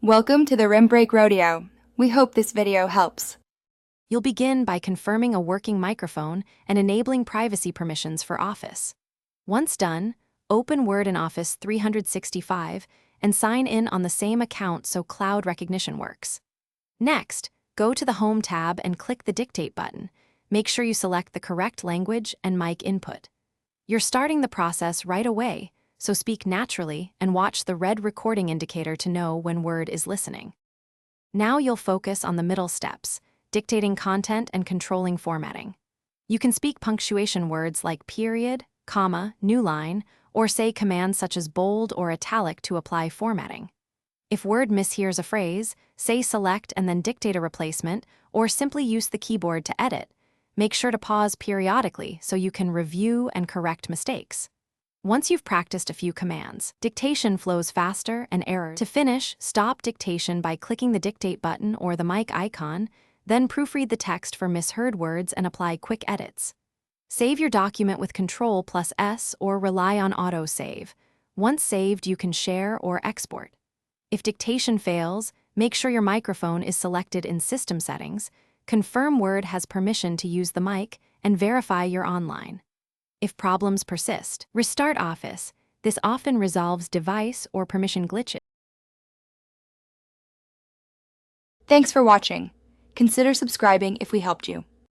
Welcome to the Rim Break Rodeo. We hope this video helps. You'll begin by confirming a working microphone and enabling privacy permissions for Office. Once done, open Word in Office 365 and sign in on the same account so cloud recognition works. Next, go to the Home tab and click the Dictate button. Make sure you select the correct language and mic input. You're starting the process right away, so speak naturally and watch the red recording indicator to know when Word is listening. Now you'll focus on the middle steps, dictating content and controlling formatting. You can speak punctuation words like period, comma, new line, or say commands such as bold or italic to apply formatting. If Word mishears a phrase, say select and then dictate a replacement, or simply use the keyboard to edit. Make sure to pause periodically so you can review and correct mistakes. Once you've practiced a few commands, dictation flows faster and errors. To finish, stop dictation by clicking the Dictate button or the mic icon, then proofread the text for misheard words and apply quick edits. Save your document with Ctrl+S or rely on auto-save. Once saved, you can share or export. If dictation fails, make sure your microphone is selected in System Settings, confirm Word has permission to use the mic, and verify you're online. If problems persist, restart Office. This often resolves device or permission glitches. Thanks for watching. Consider subscribing if we helped you.